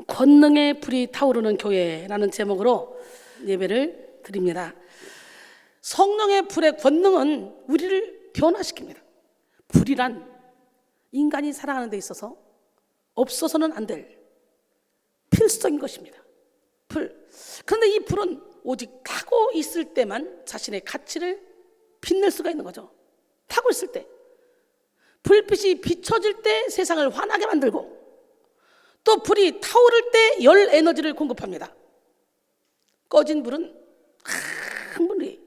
권능의 불이 타오르는 교회라는 제목으로 예배를 드립니다. 성령의 불의 권능은 우리를 변화시킵니다. 불이란 인간이 살아가는 데 있어서 없어서는 안 될 필수적인 것입니다. 불. 그런데 이 불은 오직 타고 있을 때만 자신의 가치를 빛낼 수가 있는 거죠. 타고 있을 때. 불빛이 비춰질 때 세상을 환하게 만들고, 또 불이 타오를 때 열 에너지를 공급합니다. 꺼진 불은 아무리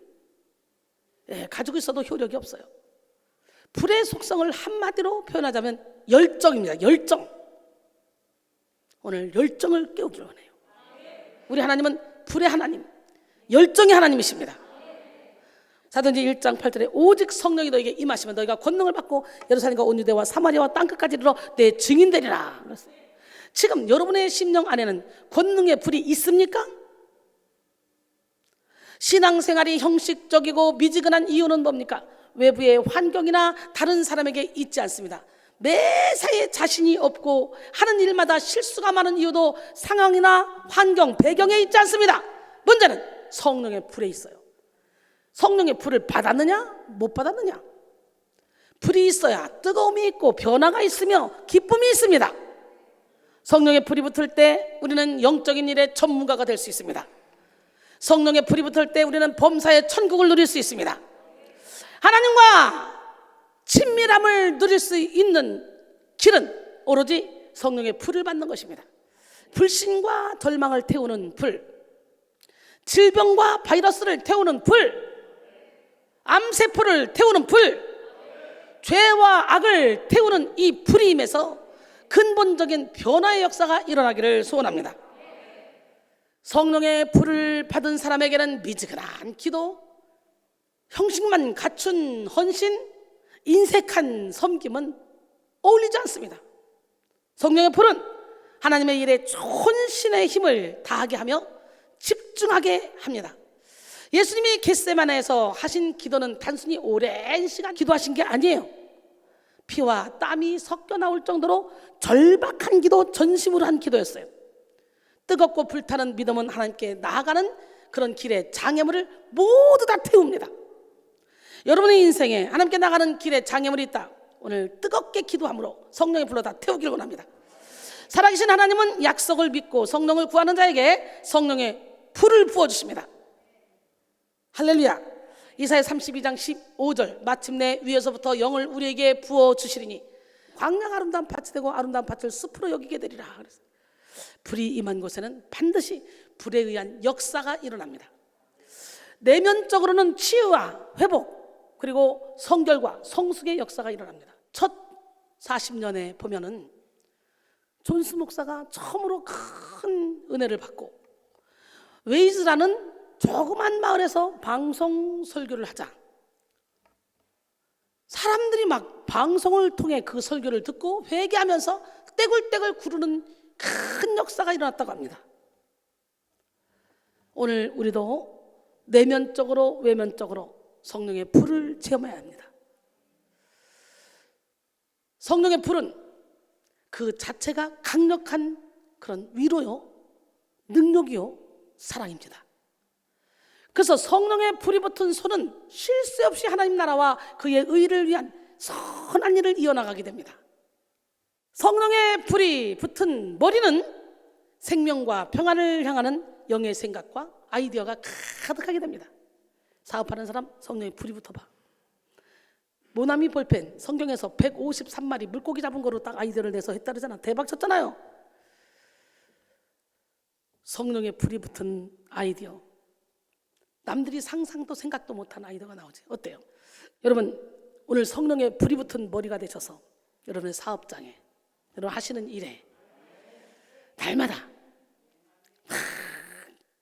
가지고 있어도 효력이 없어요. 불의 속성을 한마디로 표현하자면 열정입니다. 열정. 오늘 열정을 깨우기로 하네요. 우리 하나님은 불의 하나님, 열정의 하나님이십니다. 사도행전 1장 8절에 오직 성령이 너에게 임하시면 너희가 권능을 받고 예루살렘과 온 유대와 사마리아와 땅끝까지 이르러 내 증인 되리라 그랬어요. 지금 여러분의 심령 안에는 권능의 불이 있습니까? 신앙생활이 형식적이고 미지근한 이유는 뭡니까? 외부의 환경이나 다른 사람에게 있지 않습니다. 매사에 자신이 없고 하는 일마다 실수가 많은 이유도 상황이나 환경, 배경에 있지 않습니다. 문제는 성령의 불에 있어요. 성령의 불을 받았느냐 못 받았느냐. 불이 있어야 뜨거움이 있고 변화가 있으며 기쁨이 있습니다. 성령의 불이 붙을 때 우리는 영적인 일의 전문가가 될 수 있습니다. 성령의 불이 붙을 때 우리는 범사의 천국을 누릴 수 있습니다. 하나님과 친밀함을 누릴 수 있는 길은 오로지 성령의 불을 받는 것입니다. 불신과 절망을 태우는 불, 질병과 바이러스를 태우는 불, 암세포를 태우는 불, 죄와 악을 태우는 이 불이 임해서 근본적인 변화의 역사가 일어나기를 소원합니다. 성령의 불을 받은 사람에게는 미지근한 기도, 형식만 갖춘 헌신, 인색한 섬김은 어울리지 않습니다. 성령의 불은 하나님의 일에 혼신의 힘을 다하게 하며 집중하게 합니다. 예수님이 겟세마네에서 하신 기도는 단순히 오랜 시간 기도하신 게 아니에요. 피와 땀이 섞여 나올 정도로 절박한 기도, 전심으로 한 기도였어요. 뜨겁고 불타는 믿음은 하나님께 나아가는 그런 길의 장애물을 모두 다 태웁니다. 여러분의 인생에 하나님께 나가는 길에 장애물이 있다. 오늘 뜨겁게 기도함으로 성령의 불로 다 태우기를 원합니다. 살아계신 하나님은 약속을 믿고 성령을 구하는 자에게 성령의 불을 부어주십니다. 할렐루야. 이사야 32장 15절 마침내 위에서부터 영을 우리에게 부어주시리니 광야가 아름다운 밭이 되고 아름다운 밭을 숲으로 여기게 되리라. 불이 임한 곳에는 반드시 불에 의한 역사가 일어납니다. 내면적으로는 치유와 회복, 그리고 성결과 성숙의 역사가 일어납니다. 첫 40년에 보면은 존스 목사가 처음으로 큰 은혜를 받고 웨이즈라는 조그만 마을에서 방송 설교를 하자. 사람들이 막 방송을 통해 그 설교를 듣고 회개하면서 떼굴떼굴 구르는 큰 역사가 일어났다고 합니다. 오늘 우리도 내면적으로 외면적으로 성령의 불을 체험해야 합니다. 성령의 불은 그 자체가 강력한 그런 위로요, 능력이요, 사랑입니다. 그래서 성령의 불이 붙은 손은 쉴 새 없이 하나님 나라와 그의 의를 위한 선한 일을 이어나가게 됩니다. 성령의 불이 붙은 머리는 생명과 평안을 향하는 영의 생각과 아이디어가 가득하게 됩니다. 사업하는 사람 성령의 불이 붙어봐. 모나미 볼펜 성경에서 153마리 물고기 잡은 거로 딱 아이디어를 내서 했다 그러잖아. 대박 쳤잖아요. 성령의 불이 붙은 아이디어, 남들이 상상도 생각도 못한 아이디어가 나오지. 어때요? 여러분 오늘 성령의 불이 붙은 머리가 되셔서 여러분의 사업장에, 여러분 하시는 일에 날마다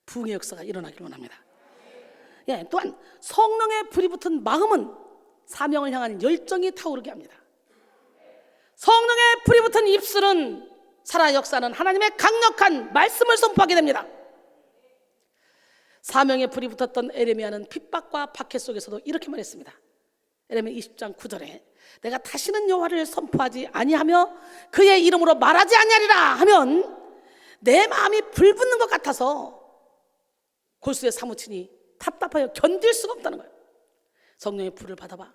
부흥의 역사가 일어나기를 원합니다. 예, 또한 성령의 불이 붙은 마음은 사명을 향한 열정이 타오르게 합니다. 성령의 불이 붙은 입술은 살아 역사는 하나님의 강력한 말씀을 선포하게 됩니다. 사명의 불이 붙었던 에레미야는 핍박과 박해 속에서도 이렇게 말했습니다. 에레미야 20장 9절에 내가 다시는 여호와를 선포하지 아니하며 그의 이름으로 말하지 아니하리라 하면 내 마음이 불붙는 것 같아서 골수에 사무치니 답답하여 견딜 수가 없다는 거예요. 성령의 불을 받아봐.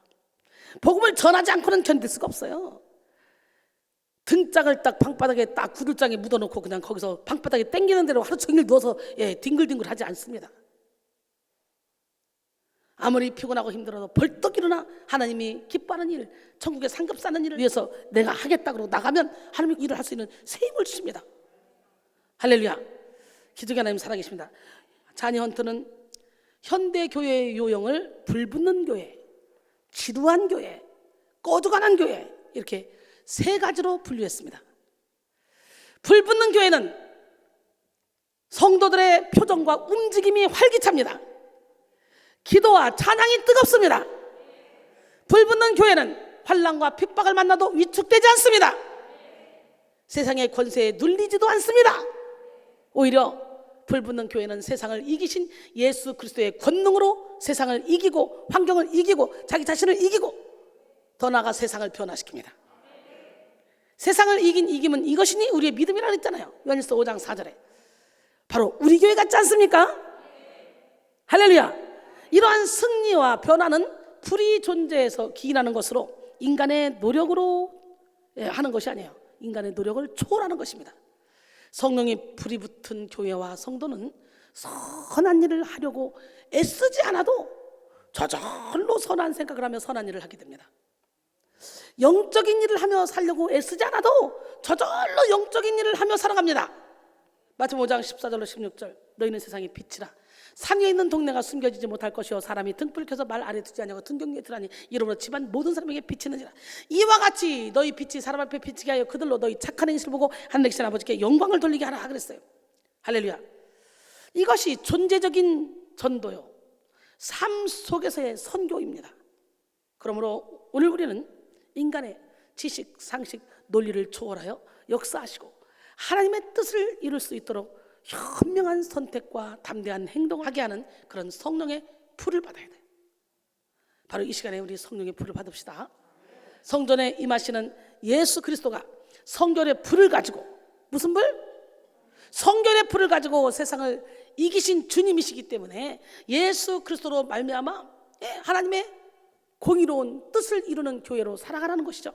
복음을 전하지 않고는 견딜 수가 없어요. 등짝을 딱 방바닥에 딱 구들장에 묻어놓고 그냥 거기서 방바닥에 땡기는 대로 하루 종일 누워서 뒹글뒹글 하지 않습니다. 아무리 피곤하고 힘들어도 벌떡 일어나 하나님이 기뻐하는 일, 천국에 상급 사는 일을 위해서 내가 하겠다 그러고 나가면 하나님이 일을 할 수 있는 새 힘을 주십니다. 할렐루야. 기적의 하나님 살아계십니다. 자니 헌트는 현대 교회의 요형을 불붙는 교회, 지루한 교회, 꺼져가는 교회, 이렇게 세 가지로 분류했습니다. 불붙는 교회는 성도들의 표정과 움직임이 활기찹니다. 기도와 찬양이 뜨겁습니다. 불붙는 교회는 환난과 핍박을 만나도 위축되지 않습니다. 세상의 권세에 눌리지도 않습니다. 오히려 불붙는 교회는 세상을 이기신 예수 그리스도의 권능으로 세상을 이기고 환경을 이기고 자기 자신을 이기고 더 나아가 세상을 변화시킵니다. 세상을 이긴 이김은 이것이니 우리의 믿음이라 했잖아요. 요한일서 5장 4절에. 바로 우리 교회 같지 않습니까? 할렐루야. 이러한 승리와 변화는 불이 존재해서 기인하는 것으로 인간의 노력으로 하는 것이 아니에요. 인간의 노력을 초월하는 것입니다. 성령이 불이 붙은 교회와 성도는 선한 일을 하려고 애쓰지 않아도 저절로 선한 생각을 하며 선한 일을 하게 됩니다. 영적인 일을 하며 살려고 애쓰지 않아도 저절로 영적인 일을 하며 살아갑니다. 마태복음 5장 14절로 16절. 너희는 세상의 빛이라. 산 위에 있는 동네가 숨겨지지 못할 것이요 사람이 등불을 켜서 말 아래 두지 아니하고 등경 위에 두라니 이러므로 집안 모든 사람에게 비치는지라. 이와 같이 너희 빛이 사람 앞에 비치게 하여 그들로 너희 착한 행실을 보고 하늘에 계신 아버지께 영광을 돌리게 하라 그랬어요. 할렐루야. 이것이 존재적인 전도요, 삶 속에서의 선교입니다. 그러므로 오늘 우리는 인간의 지식, 상식, 논리를 초월하여 역사하시고 하나님의 뜻을 이룰 수 있도록 현명한 선택과 담대한 행동을 하게 하는 그런 성령의 불을 받아야 돼요. 바로 이 시간에 우리 성령의 불을 받읍시다. 성전에 임하시는 예수 그리스도가 성결의 불을 가지고, 무슨 불? 성결의 불을 가지고 세상을 이기신 주님이시기 때문에 예수 그리스도로 말미암아 하나님의 공의로운 뜻을 이루는 교회로 살아가라는 것이죠.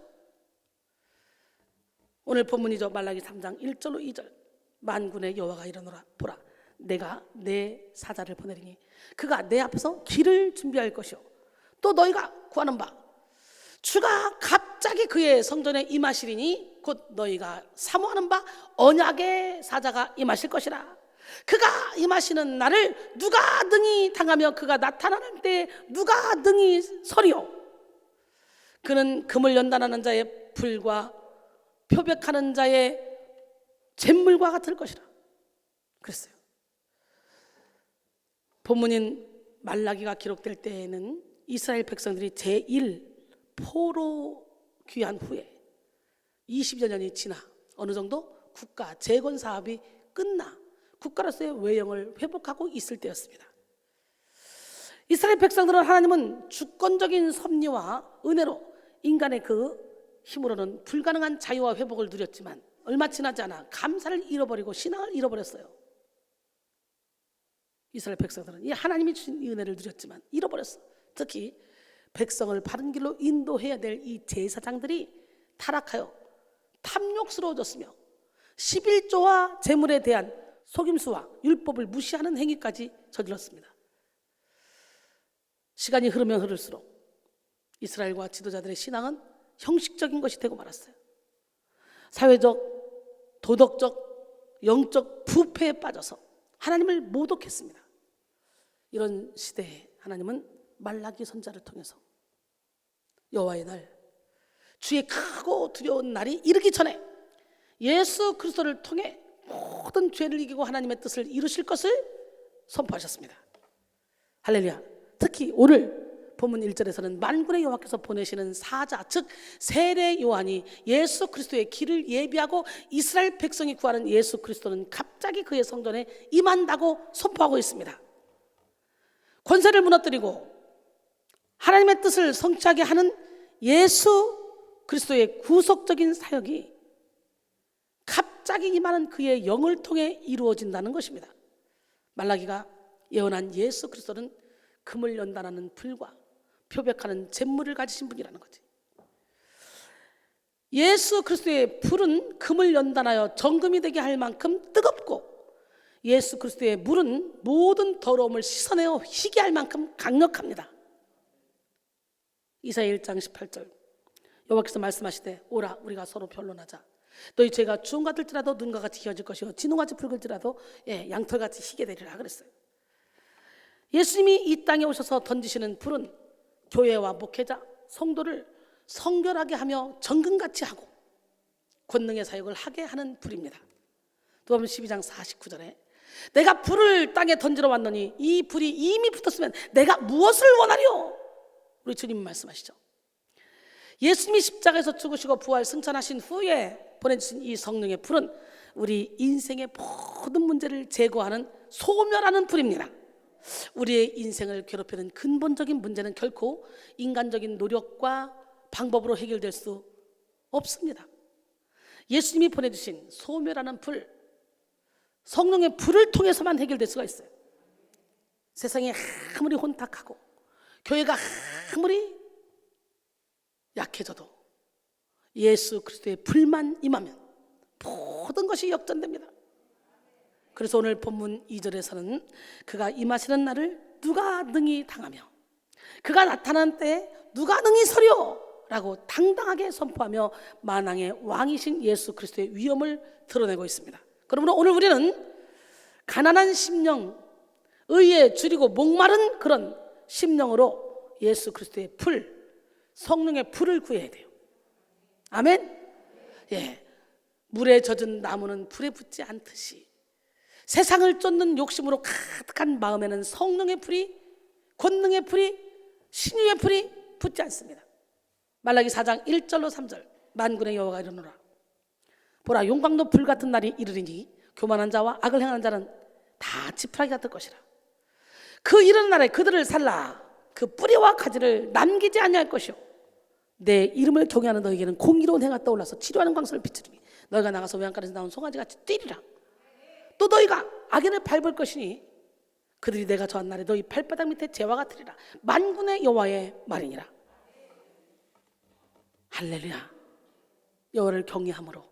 오늘 본문이죠. 말라기 3장 1절로 2절. 만군의 여호와가 이르노라. 보라, 내가 내 사자를 보내리니 그가 내 앞에서 길을 준비할 것이요 또 너희가 구하는 바 주가 갑자기 그의 성전에 임하시리니 곧 너희가 사모하는 바 언약의 사자가 임하실 것이라. 그가 임하시는 날을 누가 등이 당하며 그가 나타나는 때에 누가 등이 서리요. 그는 금을 연단하는 자의 불과 표백하는 자의 잿물과 같을 것이라 그랬어요. 본문인 말라기가 기록될 때에는 이스라엘 백성들이 제1 포로 귀환 후에 20여 년이 지나 어느 정도 국가 재건 사업이 끝나 국가로서의 외형을 회복하고 있을 때였습니다. 이스라엘 백성들은 하나님은 주권적인 섭리와 은혜로 인간의 그 힘으로는 불가능한 자유와 회복을 누렸지만 얼마 지나지 않아 감사를 잃어버리고 신앙을 잃어버렸어요. 이스라엘 백성들은 이 하나님이 주신 이 은혜를 누렸지만 잃어버렸어. 특히 백성을 바른 길로 인도해야 될 이 제사장들이 타락하여 탐욕스러워졌으며 11조와 재물에 대한 속임수와 율법을 무시하는 행위까지 저질렀습니다. 시간이 흐르면 흐를수록 이스라엘과 지도자들의 신앙은 형식적인 것이 되고 말았어요. 사회적, 도덕적, 영적 부패에 빠져서 하나님을 모독했습니다. 이런 시대에 하나님은 말라기 선자를 통해서 여호와의 날, 주의 크고 두려운 날이 이르기 전에 예수 그리스도를 통해 모든 죄를 이기고 하나님의 뜻을 이루실 것을 선포하셨습니다. 할렐루야. 특히 오늘 본문 1절에서는 만군의 여호와께서 보내시는 사자, 즉 세례 요한이 예수 그리스도의 길을 예비하고 이스라엘 백성이 구하는 예수 그리스도는 갑자기 그의 성전에 임한다고 선포하고 있습니다. 권세를 무너뜨리고 하나님의 뜻을 성취하게 하는 예수 그리스도의 구속적인 사역이 갑자기 갑자기 임하는 그의 영을 통해 이루어진다는 것입니다. 말라기가 예언한 예수 그리스도는 금을 연단하는 불과 표백하는 잿물을 가지신 분이라는 거지. 예수 그리스도의 불은 금을 연단하여 정금이 되게 할 만큼 뜨겁고, 예수 그리스도의 물은 모든 더러움을 씻어내어 희게 할 만큼 강력합니다. 이사야 1장 18절 여호와께서 말씀하시되 오라 우리가 서로 변론하자. 너희 죄가 주홍 같을지라도 눈과 같이 희어질 것이요 진홍같이 붉을지라도 양털같이 희게 되리라 그랬어요. 예수님이 이 땅에 오셔서 던지시는 불은 교회와 목회자, 성도를 성결하게 하며 정금같이 하고 권능의 사역을 하게 하는 불입니다. 누가복음 12장 49절에 내가 불을 땅에 던지러 왔노니 이 불이 이미 붙었으면 내가 무엇을 원하리요? 우리 주님 말씀하시죠. 예수님이 십자가에서 죽으시고 부활 승천하신 후에 보내주신 이 성령의 불은 우리 인생의 모든 문제를 제거하는 소멸하는 불입니다. 우리의 인생을 괴롭히는 근본적인 문제는 결코 인간적인 노력과 방법으로 해결될 수 없습니다. 예수님이 보내주신 소멸하는 불, 성령의 불을 통해서만 해결될 수가 있어요. 세상이 아무리 혼탁하고 교회가 아무리 약해져도 예수 그리스도의 불만 임하면 모든 것이 역전됩니다. 그래서 오늘 본문 2절에서는 그가 임하시는 날을 누가 능히 당하며 그가 나타난 때에 누가 능히 서려 라고 당당하게 선포하며 만왕의 왕이신 예수 그리스도의 위엄을 드러내고 있습니다. 그러므로 오늘 우리는 가난한 심령, 의에 줄이고 목마른 그런 심령으로 예수 그리스도의 불, 성령의 불을 구해야 돼요. 아멘? 예, 물에 젖은 나무는 불에 붙지 않듯이 세상을 쫓는 욕심으로 가득한 마음에는 성령의 불이, 권능의 불이, 신유의 불이 붙지 않습니다. 말라기 4장 1절로 3절 만군의 여호와가 이르노라 보라 용광로 불 같은 날이 이르리니 교만한 자와 악을 행하는 자는 다 지푸라기 같을 것이라. 그 이르는 날에 그들을 살라 그 뿌리와 가지를 남기지 아니할 것이요 내 이름을 경외하는 너에게는 공의로운 해가 떠올라서 치료하는 광선을 비추리니 너희가 나가서 외양간에서 나온 송아지같이 뛰리라. 또 너희가 악인을 밟을 것이니 그들이 내가 저한 날에 너희 발바닥 밑에 재와 같으리라. 만군의 여호와의 말이니라. 할렐루야. 여호와를 경외함으로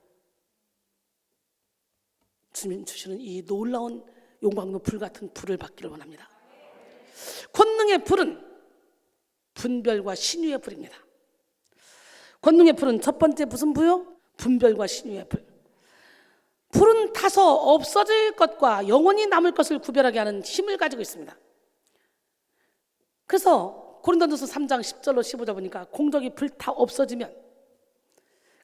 주님 주시는 이 놀라운 용광로 불 같은 불을 받기를 원합니다. 권능의 불은 분별과 신유의 불입니다. 권능의 불은 첫 번째 무슨 불요? 분별과 신유의 불. 불은 타서 없어질 것과 영원히 남을 것을 구별하게 하는 힘을 가지고 있습니다. 그래서 고린도전서 3장 10절로 15절 보니까 공적이 불타 없어지면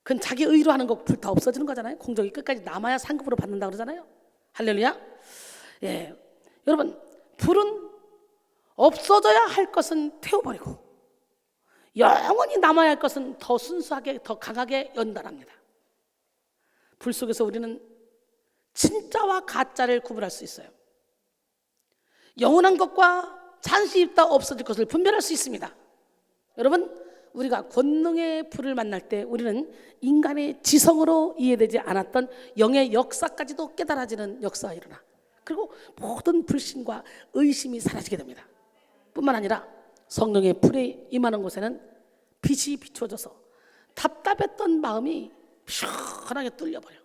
그건 자기 의로 하는 거 불타 없어지는 거잖아요. 공적이 끝까지 남아야 상급으로 받는다 그러잖아요. 할렐루야. 예, 여러분 불은 없어져야 할 것은 태워버리고 영원히 남아야 할 것은 더 순수하게 더 강하게 연단합니다. 불 속에서 우리는 진짜와 가짜를 구분할 수 있어요. 영원한 것과 잠시 있다 없어질 것을 분별할 수 있습니다. 여러분 우리가 권능의 불을 만날 때 우리는 인간의 지성으로 이해되지 않았던 영의 역사까지도 깨달아지는 역사가 일어나 그리고 모든 불신과 의심이 사라지게 됩니다. 뿐만 아니라 성령의 불에 임하는 곳에는 빛이 비추어져서 답답했던 마음이 시원하게 뚫려버려요.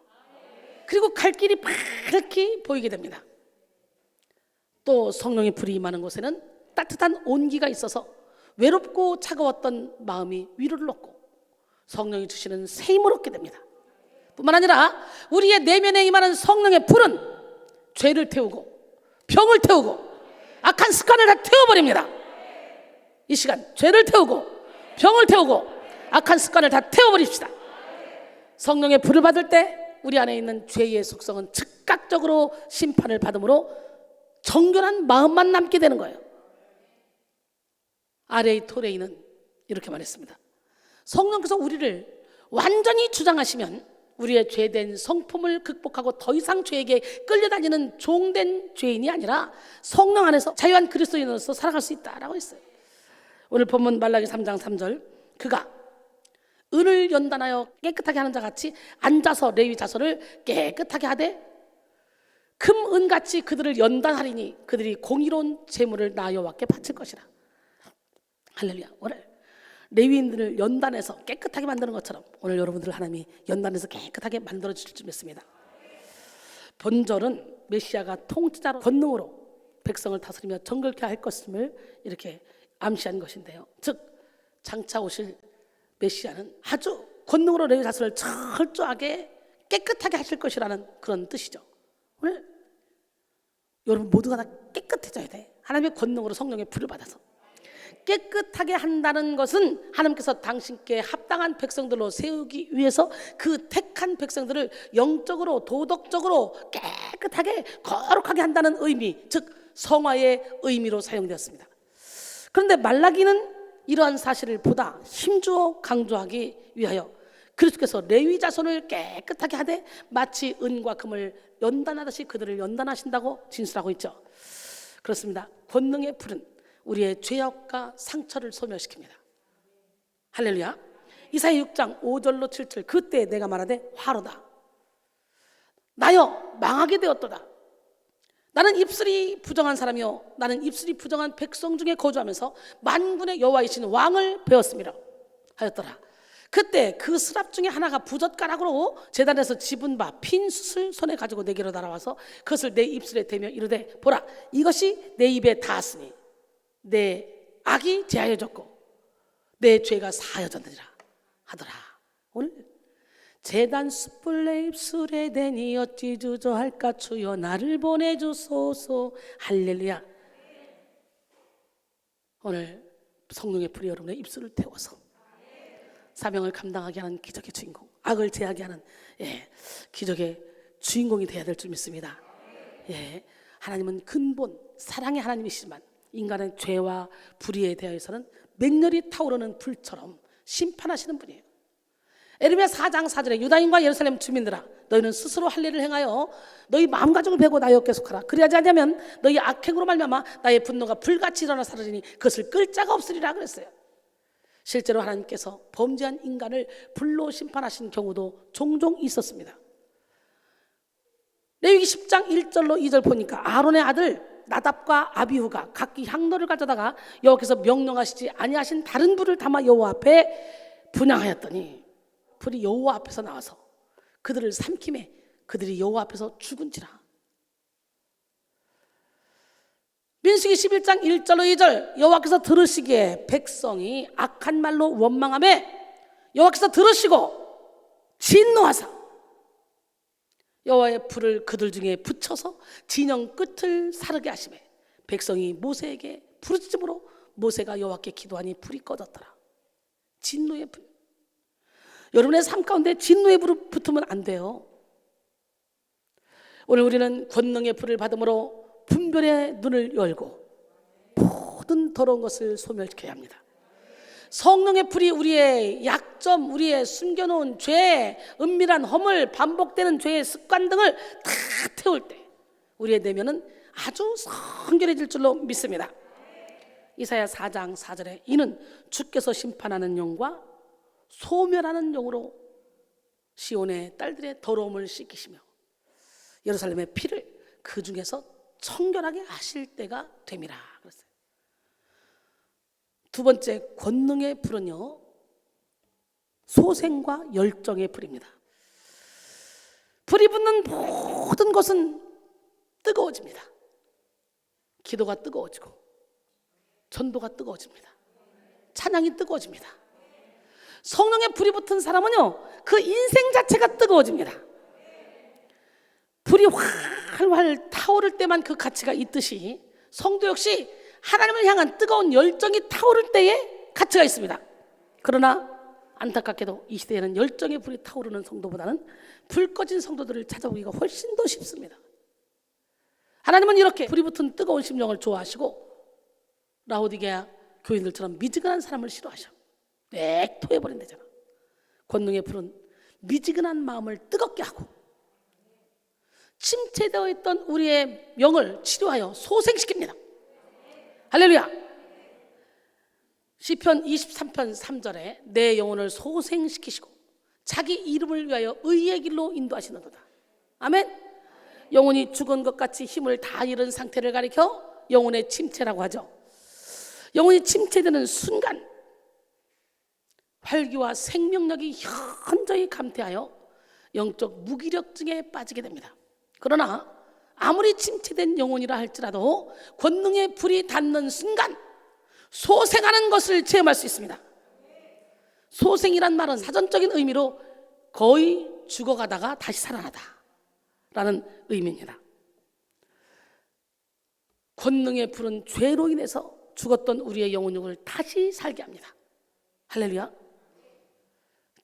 그리고 갈 길이 밝게 보이게 됩니다. 또 성령의 불이 임하는 곳에는 따뜻한 온기가 있어서 외롭고 차가웠던 마음이 위로를 얻고 성령이 주시는 새 힘을 얻게 됩니다. 뿐만 아니라 우리의 내면에 임하는 성령의 불은 죄를 태우고 병을 태우고 악한 습관을 다 태워버립니다. 이 시간 죄를 태우고 병을 태우고 악한 습관을 다 태워버립시다. 성령의 불을 받을 때 우리 안에 있는 죄의 속성은 즉각적으로 심판을 받음으로 정결한 마음만 남게 되는 거예요. R.A. 토레이는 이렇게 말했습니다. 성령께서 우리를 완전히 주장하시면 우리의 죄된 성품을 극복하고 더 이상 죄에게 끌려다니는 종된 죄인이 아니라 성령 안에서 자유한 그리스도인으로서 살아갈 수 있다라고 했어요. 오늘 본문 말라기 3장 3절 그가 은을 연단하여 깨끗하게 하는 자 같이 앉아서 레위 자손을 깨끗하게 하되 금, 은같이 그들을 연단하리니 그들이 공의로운 제물을 나 여호와께 바칠 것이라. 할렐루야. 오늘 레위인들을 연단해서 깨끗하게 만드는 것처럼 오늘 여러분들을 하나님이 연단해서 깨끗하게 만들어 주실 줄 믿습니다. 본절은 메시아가 통치자로 권능으로 백성을 다스리며 정결케 할 것임을 이렇게 암시한 것인데요. 즉 장차 오실 메시아는 아주 권능으로 레위 자손을 철저하게 깨끗하게 하실 것이라는 그런 뜻이죠. 오늘 여러분 모두가 다 깨끗해져야 돼. 하나님의 권능으로 성령의 불을 받아서 깨끗하게 한다는 것은 하나님께서 당신께 합당한 백성들로 세우기 위해서 그 택한 백성들을 영적으로 도덕적으로 깨끗하게 거룩하게 한다는 의미, 즉 성화의 의미로 사용되었습니다. 그런데 말라기는 이러한 사실을 보다 힘주어 강조하기 위하여 그리스도께서 레위 자손을 깨끗하게 하되 마치 은과 금을 연단하듯이 그들을 연단하신다고 진술하고 있죠. 그렇습니다. 권능의 불은 우리의 죄악과 상처를 소멸시킵니다. 할렐루야. 이사야 6장 5절로 7절 그때 내가 말하되 화로다. 나여 망하게 되었도다. 나는 입술이 부정한 사람이요 나는 입술이 부정한 백성 중에 거주하면서 만군의 여호와이신 왕을 배웠습니다 하였더라. 그때 그 스랍 중에 하나가 부젓가락으로 제단에서 집은 바 핀 숯을 손에 가지고 내게로 날아와서 그것을 내 입술에 대며 이르되 보라 이것이 내 입에 닿았으니 내 악이 제하여졌고 내 죄가 사하여졌느니라 하더라. 오늘 제단 숯불 내 입술에 대니 어찌 주저할까 주여 나를 보내주소서. 할렐루야. 오늘 성령의 불이 여러분의 입술을 태워서 사명을 감당하게 하는 기적의 주인공, 악을 제하게 하는 기적의 주인공이 되어야 될 줄 믿습니다. 하나님은 근본 사랑의 하나님이시지만 인간의 죄와 불의에 대해서는 맹렬히 타오르는 불처럼 심판하시는 분이에요. 에르미야 4장 4절에 유다인과 예루살렘 주민들아 너희는 스스로 할 일을 행하여 너희 마음가짐을 베고 나 여호와께 속하라. 그리하지 않으면 너희 악행으로 말미암아 나의 분노가 불같이 일어나 사라지니 그것을 끌 자가 없으리라 그랬어요. 실제로 하나님께서 범죄한 인간을 불로 심판하신 경우도 종종 있었습니다. 레위기 10장 1절로 2절 보니까 아론의 아들 나답과 아비후가 각기 향로를 가져다가 여호와께서 명령하시지 아니하신 다른 불을 담아 여호와 앞에 분향하였더니 불이 여호와 앞에서 나와서 그들을 삼킴에 그들이 여호와 앞에서 죽은지라. 민수기 11장 1절로 2절 여호와께서 들으시기에 백성이 악한 말로 원망하며 여호와께서 들으시고 진노하사 여호와의 불을 그들 중에 붙여서 진영 끝을 사르게 하시매 백성이 모세에게 부르짖음으로 모세가 여호와께 기도하니 불이 꺼졌더라. 진노의 불. 여러분의 삶 가운데 진노의 불이 붙으면 안 돼요. 오늘 우리는 권능의 불을 받음으로 분별의 눈을 열고 모든 더러운 것을 소멸시켜야 합니다. 성령의 불이 우리의 약점, 우리의 숨겨놓은 죄, 은밀한 허물, 반복되는 죄의 습관 등을 다 태울 때 우리의 내면은 아주 성결해질 줄로 믿습니다. 이사야 4장 4절에 이는 주께서 심판하는 영과 소멸하는 영으로 시온의 딸들의 더러움을 씻기시며 예루살렘의 피를 그 중에서 청결하게 하실 때가 됨이라 그랬어요. 두 번째 권능의 불은요 소생과 열정의 불입니다. 불이 붙는 모든 것은 뜨거워집니다. 기도가 뜨거워지고 전도가 뜨거워집니다. 찬양이 뜨거워집니다. 성령의 불이 붙은 사람은요 그 인생 자체가 뜨거워집니다. 불이 활활 타오를 때만 그 가치가 있듯이 성도 역시 하나님을 향한 뜨거운 열정이 타오를 때에 가치가 있습니다. 그러나 안타깝게도 이 시대에는 열정의 불이 타오르는 성도보다는 불 꺼진 성도들을 찾아보기가 훨씬 더 쉽습니다. 하나님은 이렇게 불이 붙은 뜨거운 심령을 좋아하시고 라오디게아 교인들처럼 미지근한 사람을 싫어하셔. 액토해버린 데잖아. 권능의 불은 미지근한 마음을 뜨겁게 하고 침체되어 있던 우리의 영을 치료하여 소생시킵니다. 할렐루야. 시편 23편 3절에 내 영혼을 소생시키시고 자기 이름을 위하여 의의 길로 인도하시는도다. 아멘. 영혼이 죽은 것 같이 힘을 다 잃은 상태를 가리켜 영혼의 침체라고 하죠. 영혼이 침체되는 순간 활기와 생명력이 현저히 감퇴하여 영적 무기력증에 빠지게 됩니다. 그러나 아무리 침체된 영혼이라 할지라도 권능의 불이 닿는 순간 소생하는 것을 체험할 수 있습니다. 소생이란 말은 사전적인 의미로 거의 죽어가다가 다시 살아나다 라는 의미입니다. 권능의 불은 죄로 인해서 죽었던 우리의 영혼을 다시 살게 합니다. 할렐루야.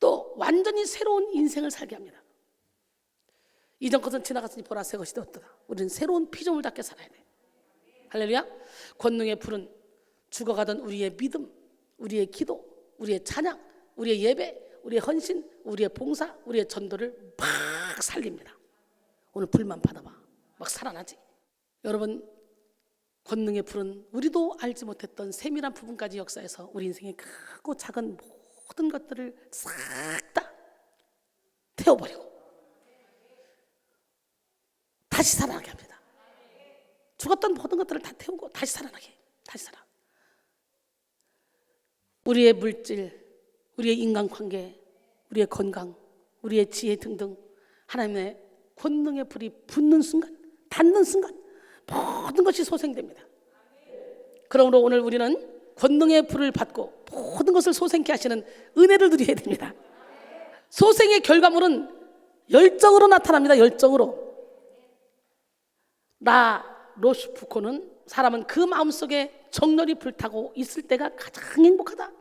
또 완전히 새로운 인생을 살게 합니다. 이전 것은 지나갔으니 보라 새 것이 되었도다. 우리는 새로운 피조물 답게 살아야 돼. 할렐루야. 권능의 불은 죽어가던 우리의 믿음, 우리의 기도, 우리의 찬양, 우리의 예배, 우리의 헌신, 우리의 봉사, 우리의 전도를 막 살립니다. 오늘 불만 받아봐. 막 살아나지. 여러분, 권능의 불은 우리도 알지 못했던 세밀한 부분까지 역사해서 우리 인생의 크고 작은 모든 것들을 싹 다 태워버리고 다시 살아나게 합니다. 죽었던 모든 것들을 다 태우고 다시 살아나게. 다시 살아. 우리의 물질, 우리의 인간관계, 우리의 건강, 우리의 지혜 등등 하나님의 권능의 불이 붙는 순간, 닿는 순간 모든 것이 소생됩니다. 그러므로 오늘 우리는 권능의 불을 받고 모든 것을 소생케 하시는 은혜를 누려야 됩니다. 소생의 결과물은 열정으로 나타납니다. 열정으로. 로슈프코는 사람은 그 마음속에 정열이 불타고 있을 때가 가장 행복하다.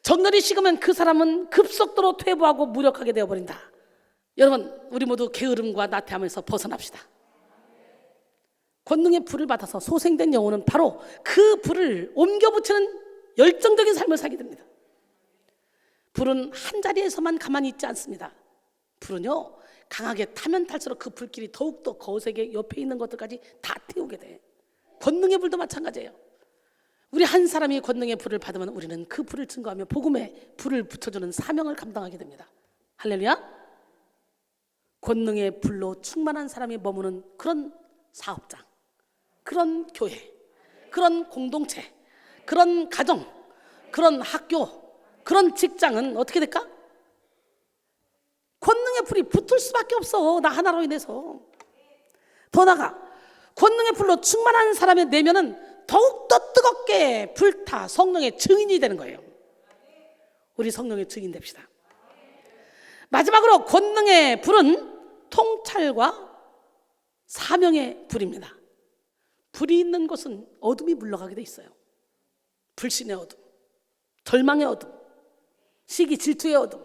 정열이 식으면 그 사람은 급속도로 퇴보하고 무력하게 되어버린다. 여러분, 우리 모두 게으름과 나태함에서 벗어납시다. 권능의 불을 받아서 소생된 영혼은 바로 그 불을 옮겨 붙이는 열정적인 삶을 살게 됩니다. 불은 한 자리에서만 가만히 있지 않습니다. 불은요, 강하게 타면 탈수록 그 불길이 더욱더 거세게 옆에 있는 것들까지 다 태우게 돼. 권능의 불도 마찬가지예요. 우리 한 사람이 권능의 불을 받으면 우리는 그 불을 증거하며 복음에 불을 붙여주는 사명을 감당하게 됩니다. 할렐루야. 권능의 불로 충만한 사람이 머무는 그런 사업장, 그런 교회, 그런 공동체, 그런 가정, 그런 학교, 그런 직장은 어떻게 될까? 권능의 불이 붙을 수밖에 없어. 나 하나로 인해서. 더 나아가 권능의 불로 충만한 사람의 내면은 더욱더 뜨겁게 불타 성령의 증인이 되는 거예요. 우리 성령의 증인 됩시다. 마지막으로 권능의 불은 통찰과 사명의 불입니다. 불이 있는 곳은 어둠이 물러가게 돼 있어요. 불신의 어둠, 절망의 어둠, 시기 질투의 어둠,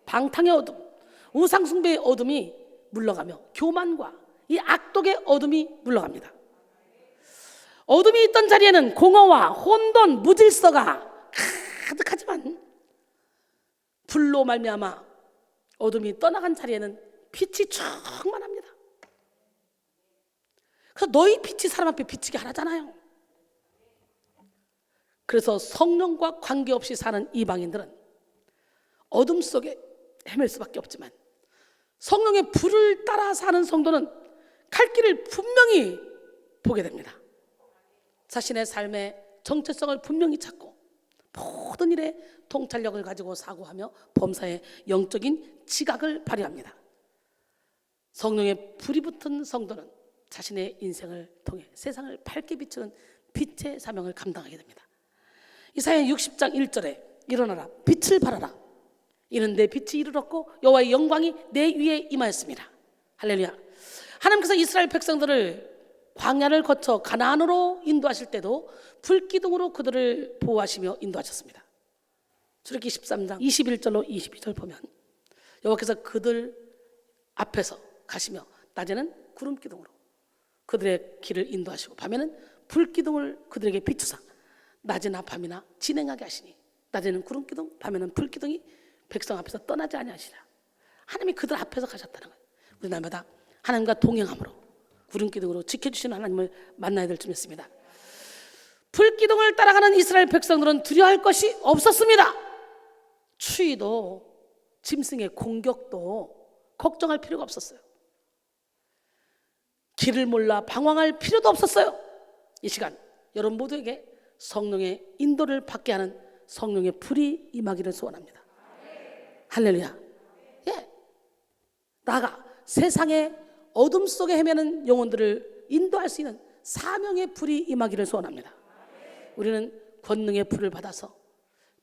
방탕의 어둠, 우상숭배의 어둠이 물러가며 교만과 이 악독의 어둠이 물러갑니다. 어둠이 있던 자리에는 공허와 혼돈, 무질서가 가득하지만 불로 말미암아 어둠이 떠나간 자리에는 빛이 충만합니다. 그래서 너희 빛이 사람 앞에 비치게 하라잖아요. 그래서 성령과 관계없이 사는 이방인들은 어둠 속에 헤맬 수밖에 없지만 성령의 불을 따라 사는 성도는 갈 길을 분명히 보게 됩니다. 자신의 삶의 정체성을 분명히 찾고 모든 일에 통찰력을 가지고 사고하며 범사에 영적인 지각을 발휘합니다. 성령의 불이 붙은 성도는 자신의 인생을 통해 세상을 밝게 비추는 빛의 사명을 감당하게 됩니다. 이사야 60장 1절에 일어나라 빛을 발하라 이는 내 빛이 이르렀고 여호와의 영광이 내 위에 임하였습니다. 할렐루야. 하나님께서 이스라엘 백성들을 광야를 거쳐 가나안으로 인도하실 때도 불기둥으로 그들을 보호하시며 인도하셨습니다. 출애굽기 13장 21절로 22절 보면 여호와께서 그들 앞에서 가시며 낮에는 구름기둥으로 그들의 길을 인도하시고 밤에는 불기둥을 그들에게 비추사 낮이나 밤이나 진행하게 하시니 낮에는 구름기둥 밤에는 불기둥이 백성 앞에서 떠나지 아니하시라. 하나님이 그들 앞에서 가셨다는 거예요. 우리 날마다 하나님과 동행함으로 구름기둥으로 지켜주시는 하나님을 만나야 될 줄 믿습니다. 불기둥을 따라가는 이스라엘 백성들은 두려워할 것이 없었습니다. 추위도 짐승의 공격도 걱정할 필요가 없었어요. 길을 몰라 방황할 필요도 없었어요. 이 시간 여러분 모두에게 성령의 인도를 받게 하는 성령의 불이 임하기를 소원합니다. 할렐루야. 예. 나아가 세상의 어둠 속에 헤매는 영혼들을 인도할 수 있는 사명의 불이 임하기를 소원합니다. 우리는 권능의 불을 받아서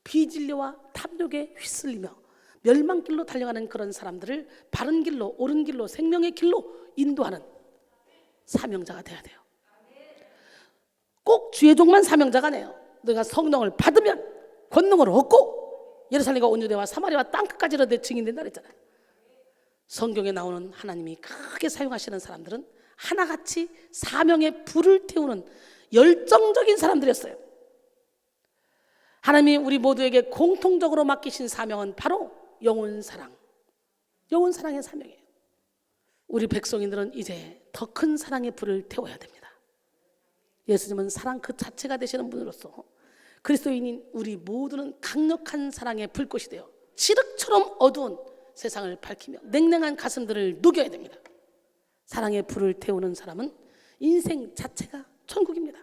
비진리와 탐욕에 휩쓸리며 멸망길로 달려가는 그런 사람들을 바른 길로, 옳은 길로, 생명의 길로 인도하는 사명자가 돼야 돼요. 꼭 주의 종만 사명자가 아니에요. 너가 성령을 받으면 권능을 얻고 예루살렘과 온유대와 사마리아와 땅끝까지로 내 증인된다 그랬잖아요. 성경에 나오는 하나님이 크게 사용하시는 사람들은 하나같이 사명의 불을 태우는 열정적인 사람들이었어요. 하나님이 우리 모두에게 공통적으로 맡기신 사명은 바로 영혼 사랑, 영혼 사랑의 사명이에요. 우리 백성인들은 이제 더 큰 사랑의 불을 태워야 됩니다. 예수님은 사랑 그 자체가 되시는 분으로서 그리스도인인 우리 모두는 강력한 사랑의 불꽃이 되어 칠흑처럼 어두운 세상을 밝히며 냉랭한 가슴들을 녹여야 됩니다. 사랑의 불을 태우는 사람은 인생 자체가 천국입니다.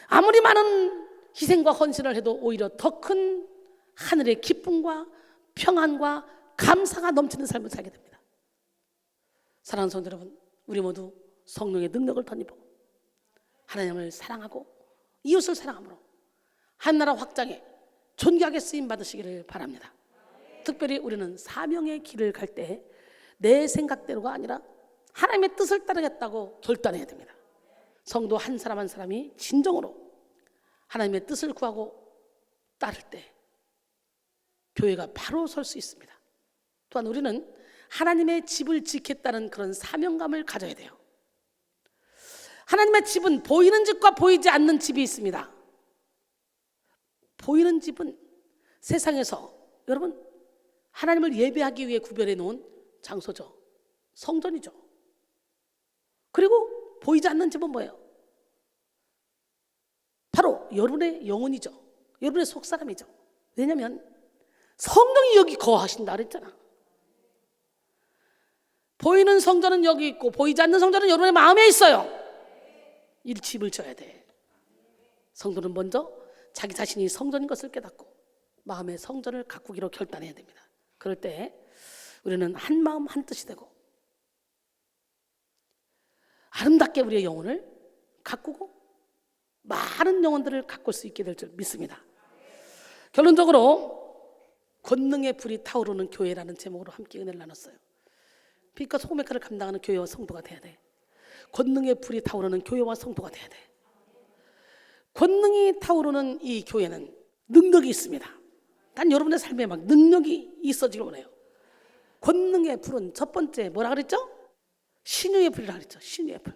아무리 많은 희생과 헌신을 해도 오히려 더 큰 하늘의 기쁨과 평안과 감사가 넘치는 삶을 살게 됩니다. 사랑하는 성도 여러분, 우리 모두 성령의 능력을 덧입어 하나님을 사랑하고 이웃을 사랑함으로 한나라 확장에 존귀하게 쓰임 받으시기를 바랍니다. 특별히 우리는 사명의 길을 갈 때 내 생각대로가 아니라 하나님의 뜻을 따르겠다고 결단해야 됩니다. 성도 한 사람 한 사람이 진정으로 하나님의 뜻을 구하고 따를 때 교회가 바로 설 수 있습니다. 또한 우리는 하나님의 집을 지켰다는 그런 사명감을 가져야 돼요. 하나님의 집은 보이는 집과 보이지 않는 집이 있습니다. 보이는 집은 세상에서 여러분 하나님을 예배하기 위해 구별해 놓은 장소죠. 성전이죠. 그리고 보이지 않는 집은 뭐예요? 바로 여러분의 영혼이죠. 여러분의 속사람이죠. 왜냐하면 성령이 여기 거하신다 그랬잖아. 보이는 성전은 여기 있고 보이지 않는 성전은 여러분의 마음에 있어요. 이 집을 져야 돼. 성도는 먼저 자기 자신이 성전인 것을 깨닫고 마음의 성전을 가꾸기로 결단해야 됩니다. 그럴 때 우리는 한 마음 한 뜻이 되고 아름답게 우리의 영혼을 가꾸고 많은 영혼들을 가꿀 수 있게 될 줄 믿습니다. 결론적으로 권능의 불이 타오르는 교회라는 제목으로 함께 은혜를 나눴어요. 빛과 소금의 칼을 감당하는 교회와 성도가 돼야 돼. 권능의 불이 타오르는 교회와 성도가 돼야 돼. 권능이 타오르는 이 교회는 능력이 있습니다. 난 여러분의 삶에 막 능력이 있어지길 원해요. 권능의 불은 첫 번째 뭐라 그랬죠? 신유의 불이라 그랬죠. 신유의 불.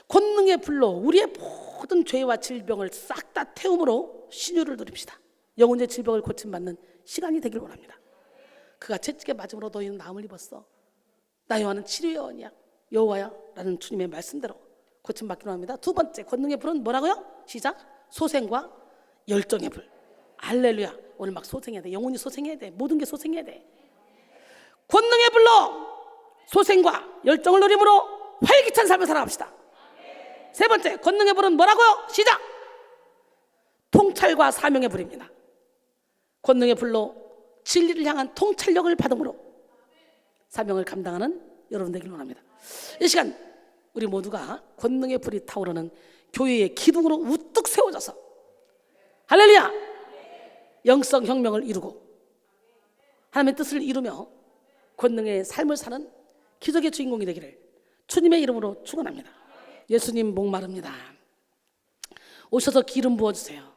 권능의 불로 우리의 모든 죄와 질병을 싹 다 태움으로 신유를 누립시다. 영혼의 질병을 고침받는 시간이 되길 원합니다. 그가 채찍에 맞음으로 너희는 나음을 입었어. 나 요한은 치료의 언이야. 여호와야 라는 주님의 말씀대로 고침받기로 합니다. 두 번째 권능의 불은 뭐라고요? 시작. 소생과 열정의 불. 할렐루야. 오늘 막 소생해야 돼. 영혼이 소생해야 돼. 모든 게 소생해야 돼. 권능의 불로 소생과 열정을 누림으로 활기찬 삶을 살아갑시다. 세 번째 권능의 불은 뭐라고요? 시작. 통찰과 사명의 불입니다. 권능의 불로 진리를 향한 통찰력을 받음으로 사명을 감당하는 여러분 되길 원합니다. 이 시간 우리 모두가 권능의 불이 타오르는 교회의 기둥으로 우뚝 세워져서 할렐루야 영성 혁명을 이루고 하나님의 뜻을 이루며 권능의 삶을 사는 기적의 주인공이 되기를 주님의 이름으로 축원합니다. 예수님 목마릅니다. 오셔서 기름 부어주세요.